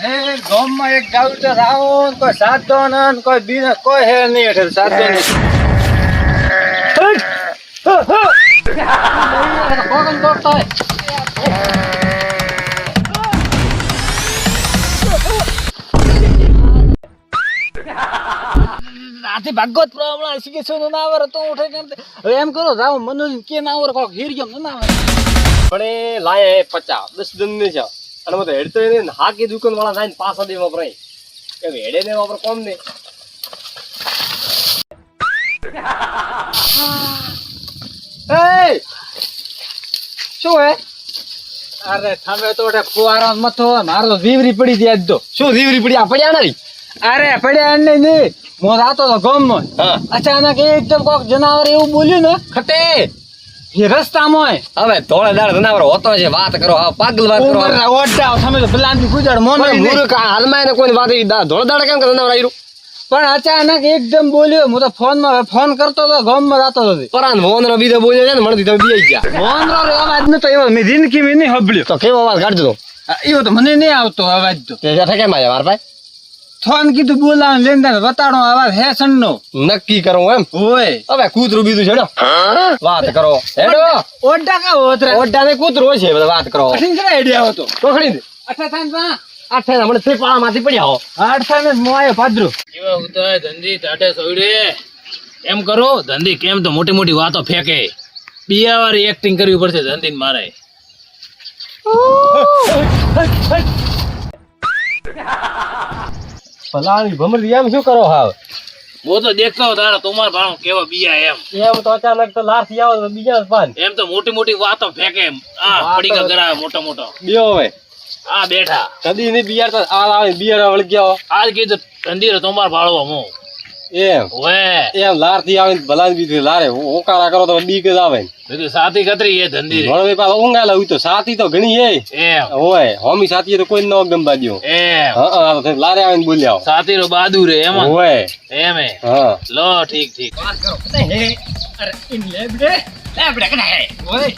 અરે ગામમાં એક ગાવતર આવો ને કોઈ સાધો ને કોઈ બીને કોઈ હે નહીં હેઠળ સાધો નહીં. કોકન કોકતા હે. આથી ભાગવત પ્રમાણ શીખે છો ના આવર તો ઉઠે કેમ હવે એમ કરો જાવ મનોજ કે ના આવર કોક હીર ગયો ના આવર પણ એ લાય 50 10 દન ને છે અને મત હેડતો એને હાકી દુકાન વાળા જાય પાછા દે વાપરાય કે હેડે ને વાપર કોમ ને એ શું હે અરે તમે તો ફુવારો મથો મારો જીવરી પડી દે આજ તો શું રીવરી પડી આ પડ્યા નહીં અરે પડ્યા નહીં મો રાતો તો ગામમાં હા અચાનક એકદમ કોક જનાવર એવું બોલ્યું ને ખટે એ રસ્તામાં હવે ધોળે દાળ જનાવર હોતો છે વાત કરો હા પાગલ વાત કરો ઓટા તમે તો બલાંતી ગુજાડ મોન મૂર્ખ હાલમાં એને કોઈ વાત ધોળે દાળ કેમ કે જનાવર આવ્યું પણ અચાનક એકદમ બોલ્યો હું તો ફોન કરતો તો ગામમાં જાતો હતો પરાન મોનરો બીજો બોલ્યો છે ને મને તમે બીઈ ગયા મોનરો અવાજ નતો એવો મેં જિંદગી મેં નહીં સાંભળ્યો તો કેવો અવાજ કાઢજો તો એવો તો મને નહીં આવતો અવાજ તો તે જાઠા કેમ આવ્યા મારા ભાઈ ફોન કીધું બોલાવ લેંદા બતાડો અવાજ હે સન્નો નક્કી કરો એમ ઓય હવે કૂતરું બીજું છેડો વાત કરો હેડો ઓટા કા ઓતરા ઓડા ને કૂતરું છે બધા વાત કરો કઠિન કરે આઈડિયા હતો ટોખડી દે અઠા થાન પા આઠે મને ત્રિપાળા માંથી પડ્યા હો આઠ થાન મોય પાદરો કેવા ઉતાય ધંધી તાટે સોયડે એમ કરો ધંધી કેમ તો મોટી મોટી વાતો ફેંકે બિયાવારી એક્ટિંગ કરવી પડશે ધંધી મારે ભલાની ભમરી એમ શું કરો હાવ वो तो देखता हो तारा तुम्हारा भाव केवा बिया एम એમ તો અચાનક તો લારથી આવો તો બીજા પાન एम तो मोटी मोटी वातो फेंके आ पड़ी का गरा मोटा मोटा બીઓ હવે आ बैठा કદી ની બિયાર તો આ આવે બિયાર વળ ગયા आज की तो धंधी रो तुम्हारा भाड़ो मो એમ वे એમ લારથી આવે ભલાની બીજી લારે ઓકાળા કરો તો બીક જ આવે देखो साथी कतरी ये धंधी रे ભણવે પાછો ઊંઘાલા હોય તો સાથી તો ઘણી હે एम હોય હોમી સાથી તો કોઈ ન ગંબા દ્યો एम હા તો લારે આવીને બોલ્યા साथी रो बहादुर है एम હોય एम है હા लो ठीक ठीक અરે ઇન લેબડે કને હે ઓય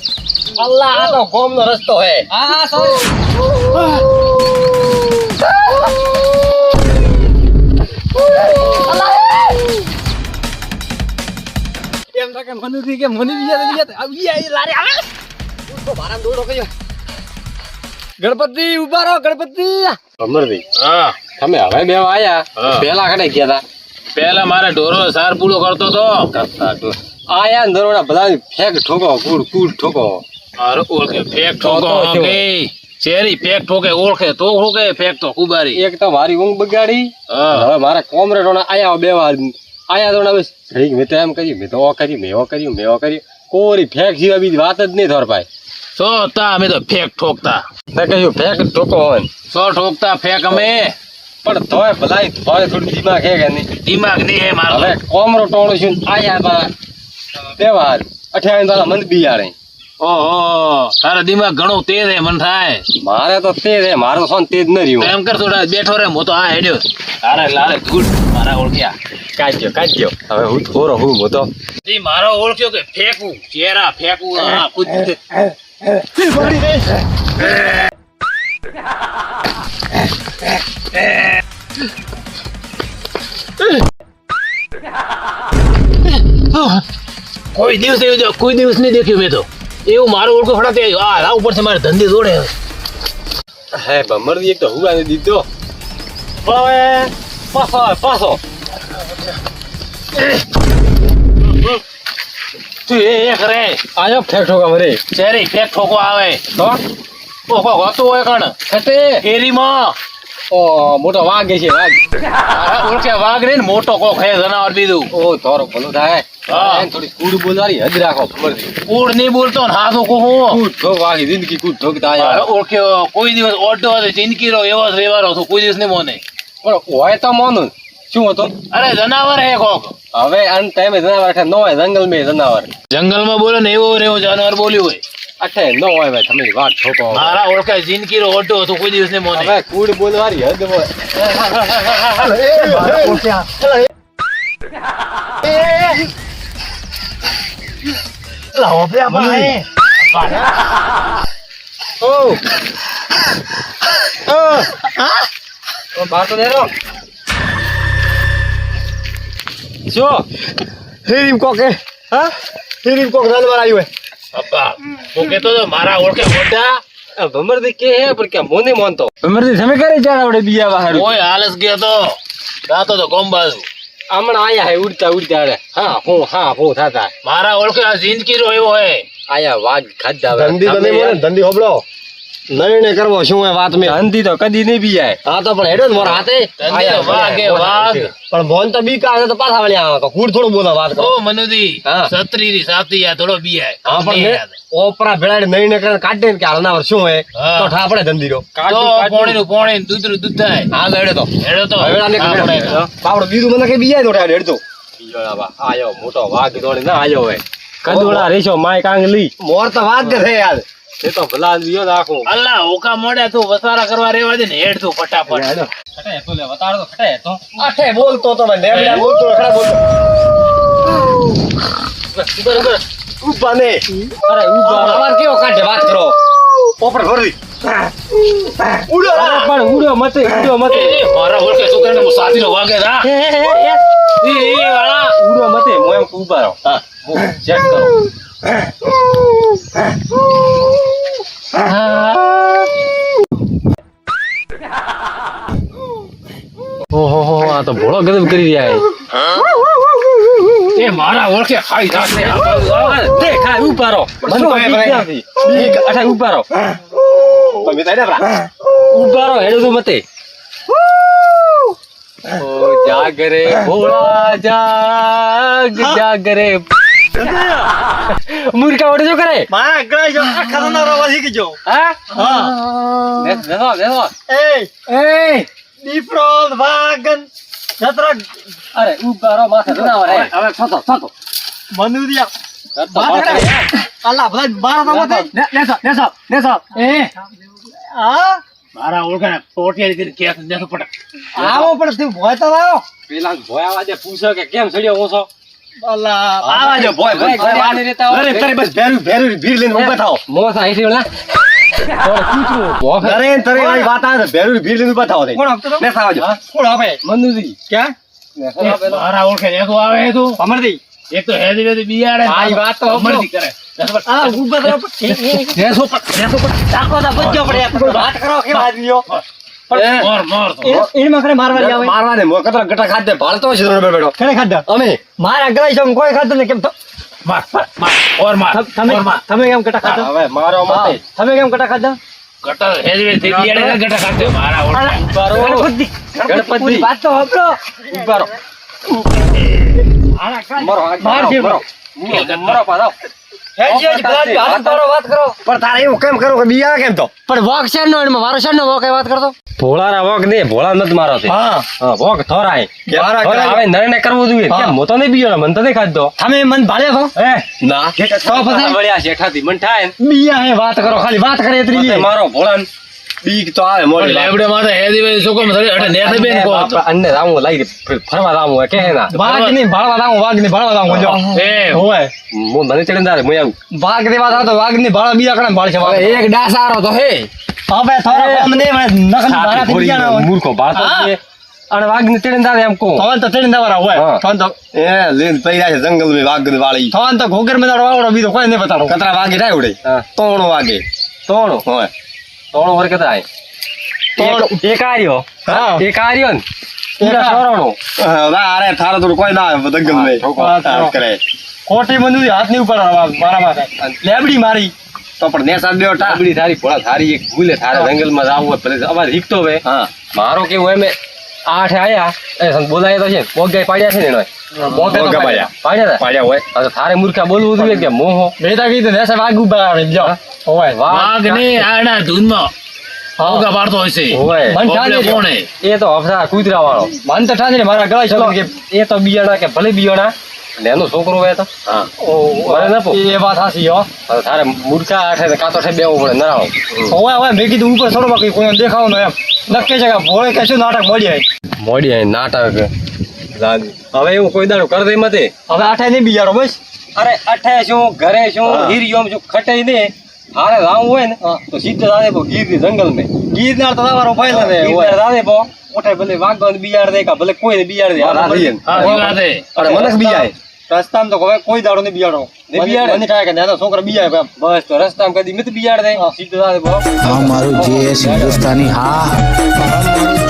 અલ્લાહ આ તો ગોમનો રસ્તો હે હા સોરી એમ તો કે મનુથી કે મની બીજા આવી આઈ લારે આવે તો બારામ દોડો કયો ગણપતિ ઉભા રહો ગણપતિ અમરજી हाँ તમે હવે બે આયા હા. પેલા કને ગયા पहला मारे ढोरो सार पूरो करतो तो હતા આયા ને દરોડા બધા ફેક ઠોકો કૂડ કૂડ ઠોકો अरे ओके फेक ठोको तो क्यों? ओके चेरी फेक ठोके ओळखे तो ठोके फेक तो कुबारी એક તો મારી ઊંઘ બગાડી हाँ હવે મારા કોમરેડોના આયા બે વાર આયા તો બસ ઘડીક મેં તો એમ કર્યું મેં તો ઓ કર્યું મેં ઓ કર્યું મેં ઓ કર્યું કોરી ફેક સિવાય બીજી વાત જ નહીં થોર ભાઈ सो ता हमें तो फेक ठोकता મેં કહ્યું ફેક ઠોકો હોય ને. सो ठोकता फेक हमें પણ તોય ભલાઈ તોય થોડું દિમાગ હે કે નહીં दिमाग नहीं है मारो હવે કોમરો ટોણો છું ને આયા મારા બે વાર 28 વાળા મન બિયાડે ओहो तारा दिमाग घणो तेज है मन थाय મારે તો તેજ હે મારો સોન તેજ ન तो રહ્યું एम कर थोड़ा बैठो रे मो तो आ हेड्यो तारे लारे गुड मारा ओळख्या કાઢ્યો હવે હું થોરો હું મોતો ती मारो ओळख्यो के फेकू चेहरा फेकू हां कुछ कोई दिवस नहीं देखी मैं तो એવું મારું ઓળખો ફટાતે આ ઉપર છે મારે ધંધી જોડે હે ભમરદી એક તો હુવા ને દીધો હવે પાછો તું એ કરે આયો ફેક ઠોકા મરે ચેરી ફેક ઠોકો આવે તો ઓહો ગતો હોય કણ ખટે એરીમાં ઓ મોટો વાઘ છે વાઘ ઓળખ્યા વાઘ રે ને મોટો કોક હે જનાવર બીજું ઓ થોરો ભલો થાય હા. એને થોડી કૂડ બોલવાની હદ રાખો ભમરદી કૂડ નહીં બોલતો ને હાથો કહું કૂડ ઠોક વાગી જિંદગી કૂડ ઠોકતા મારે આયા ઓળખ્યો કોઈ દિવસ ઓટો હતો જિંદગી રો એવો જ રહેવાનો હતો કોઈ દિવસ નહીં મોને પણ હોય તો મોનું શું હતો અરે જનાવર હે કોક હવે અન ટાઈમે જનાવર અઠે ન હોય જંગલ મેં જનાવર જંગલમાં બોલે ને એવો રેવો જાનવર બોલ્યું હોય અઠે ન હોય ભાઈ તમે વાત ઠોકો મારા ઓળખાય જિંદગી રો ઓટો હતો કોઈ દિવસ નહીં મોને હવે કૂડ બોલવાની હદ હોય લાવો બે ભાઈ ઓ તો બહાર તો દેરો શું હિરીમ કોકે હા હિરીમ કોક રલવાર આવ્યો હે અબ્બા હું કહેતો તો મારા ઓળખે મોઢા ભમરદી કે હે પણ કે મોને મોનતો અમરજી તમે કરે ચાર આવડે બીયા બહાર કોઈ આલસ ગયો તો જાતો તો કોમ બાજુ હમણાં આયા હે ઉડતા અરે હા હું થાતા મારા ઓળખે આ જિંદગી રો એવો હે આયા વાઘ ખાધા ધંધી બને મને ધંધી હોબળો નઈને કરવો શું હે વાત મે ધંધી તો કદી નહીં બી જાય હા તો પણ હેડો ને મારા હાથે ધંધી તો વાઘે વાઘ પણ બોન તો બી કાઢે તો પાછા વળી આવે તો કુડ થોડું બોલા વાત કરો ઓ મનુદી હા. સત્રી ની સાતી આ થોડો બીયાય હા પણ ઓપરા ભેળાડી નઈને કરે કાઢે ને કે હાલના વર્ષ શું હે હા. તો ઠાપડે ધંધી રો તો પોણી નું પોણી દૂધ દૂધ થાય હા હેડો તો હેડો તો હવેડા ને આપણે બાપડો બીજું મને કે બીયા તો હેડો બીજોળા આયો મોટો વાઘ દોડી ના આયો હે કદોળા રેશો માય કાંગલી મોર તો વાત જ હે યાર એ તો ભલા દિયો નાખો અલ્લા ઓકા મોડ્યા તું વસારા કરવા રેવા દે ને હેડ તું ફટાફટ હેડો ખટે તો લે વતાડ તો ખટે તો આઠે બોલતો તો મેં નેબડા બોલતો ખડા બોલતો ઉભર ઉભર ઉભા ને અરે ઉભા અમાર કેવો કાઢે વાત કરો પોપડ ભરી ઉડો અરે પણ ઉડ્યો મતે એ મારા ઓળખે છોકરાને હું સાથી નો વાગે રા એ વાળા ઉડ્યો મતે હું એમ ઉભા રહો હા હું ચેક કરો ઓહો આ તો ભોળો ગજબ કરી રહ્યા એ મારા ઓળખે ખાઈ જાશે હે તે ખા ઉભા રહો મને તો બીક નથી અઠા ઉભા રહો તમે તાડે બરા ઉભા રહો હેડો તો મતે ઓ જાગરે ભોળા જાગરે મૂર્ખા વડે શું કરે મારા ગળા જો આખા ના રવા શીખી જો હા હા દેખો એ દીપરો વાગન જતરા અરે ઉભા રહો માથે જનાવર હે હવે છતો મનુરિયા વાત કરે અલ્લાહ બધા બાર તો નેસો એ આ મારા ઓળખે ટોટિયારી કરી કેસ દેસો પટક આવો પણ તું ભોય તો આવો પેલા ભોયા વાજે પૂછો કે કેમ સડ્યો ઓછો અલ્લાહ આવા જો ભોય ઘરે વાને રહેતા હોય. અરે તારે બસ ભેરું ભીડ લઈને ઉભા થાઓ મોસ આઈ ના અરે તરે વાળી વાત આવે ભેરું ભીડ લઈને ઉભા થાઓ કોણ આપતો ને સાવજો કોણ આપે મનુજી ક્યાં મારા ઓળખે નેસો આવે તું અમરદી એક તો હેદી વેદી બિયાડે હા, ઈ વાત તો અમરથી કરે આ ઉભા થાઓ નેસો પર ચાકો દા બચ્યો પડે વાત કરો કે આદમીઓ મોર તો એમાં ખરે મારવા આવે મારવા ને મો કતરા ગટા ખાધે ભાળતો છે રોડ પર બેઠો ખરે ખાધા અમે મારા ગળાઈ છે કોઈ ખાધો ને કેમ માર ઓર માર તમે કેમ ગટા ખાધા હવે મારો મતે તમે કેમ ગટા ખાધા ગટર હેદી વેદી બિયાડે ગટા ખાતે મારા ઓળખે ગણપતિ ગણપતિ વાત તો હબળો ઉભા રહો મરો માર જે મરો મરો પાડો વાત કરો પણ તારે એવું કેમ કરો કે બિયા કેમ તો પણ વોક છે નો એમાં મારો છે નો વોક વાત કરતો ભોળાના વોક ને ભોળા નત મારો તે હા વોક થોરાય મારા થોરા હવે નરને કરવું જોઈએ હા. કેમ મોતો નહીં બીજો મન તો નહીં ખાધો તમે મન ભાળ્યો છો હે ના તો બધા વળ્યા શેઠાથી મન થાય ને બિયા હે વાત કરો ખાલી વાત કરે એટલી મતે મારો ભોળાન બીક તો આવે મોડી લેબડે માથે હેદી વેદી છોકરો માં અટે નેસે બેન કો હતો અન્ને રામુ લાઈ ફરવા રામુ કે હે ના વાઘ ની ભાળવા દાઉં જો એ હોય હું મને ચડેદાર હું આવું વાઘ ની વાત તો વાઘ ની ભાળા બિયા કણે ભાળ છે હવે એક ડાસારો તો હે હવે થોડા કામ ને નખન મારા થી બિયા ના હોય મૂર્ખો બાળતો હા. છે અને વાઘની ચડેદાર એમ કહું થોન તો તેડી દવારા હોય હા. થોન તો એ લેન પૈરા છે જંગલ મે વાઘ ની વાળી થોન તો ઘોગર મે વાળો બીજો કોઈ નહીં બતાડો કતરા વાગે થાય ઉડે હા. તોણો વાગે તોણો હોય તોણો વર કેતા તોણો. એક આર્યો હા એક આર્યો ને પૂરા સોરણો અરે થારો તો કોઈ ના આવે જંગલ મે છોકરો. વાત કરે કોટી મંદુ હાથ ની ઉપર મારા માથે લેબડી મારી તો પણ ને સાથ દેવો ટા આપડી થારી ભોળા થારી એક ભૂલે થારે જંગલમાં જાવું હોય ભલે અવાજ હીકતો હોય હા મારો કેવું હોય મેં આઠે આયા એ બોલાય તો છે બોગાઈ પાડ્યા છે ને એનો બોગા તો પાડ્યા. પાડ્યા પાડ્યા હોય હવે તો થારે મૂર્ખા બોલવું જોઈએ કે મોહો બેટા કીધું ને વાઘ ઉભા આવે જો હોય વાઘ ને આડા ધૂનમાં ઓગા પાડતો હોય છે હોય મન ઠાને ઓગલે કોણે એ તો અફસા કૂતરા વાળો મન તો ઠાને મારા ગળા ચલો છે કે એ તો બિયાણા કે ભલે બિયાણા ને એનો છોકરો હોય તો હા મને ન પો એ વાત હાસી હો હવે તારે મૂર્ખા આઠે ને કાંતો છે બેવું પડે નરાવો હોય હોય મેં કીધું ઉપર થોડો બાકી કોઈ દેખાવ નો એમ નક્કી છે કે ભોળે કશું નાટક મળી જાય મોડી આઈ નાટક હવે એવું કોઈ દાડો કર દે મતે હવે આઠે નહીં બિયારો બસ અરે અઠે શું ઘરે શું હા. હીરિયોમ શું ખટે ને હારે રામ હોય ને તો સીધો આવે ગીર જંગલ મેં ગીરનાર તો તમારો ફાઇલ ને ગીરનાર દાદે બો મોટે ભલે વાગવાને બિયાડ દે કા ભલે કોઈને બિયાડ દે હા, આ હા ઈ વાત હે. અરે મને બિયાય રસ્તામાં તો હવે કોઈ દાડો નહીં બિયાડો ને બિયાડે મને થાય કે નાનો છોકરો બિયાય એમ બસ તો રસ્તામાં કદી મિત બિયાડ દે સીધો દાદે બો हमारो जेएस हिंदुस्तानी हाँ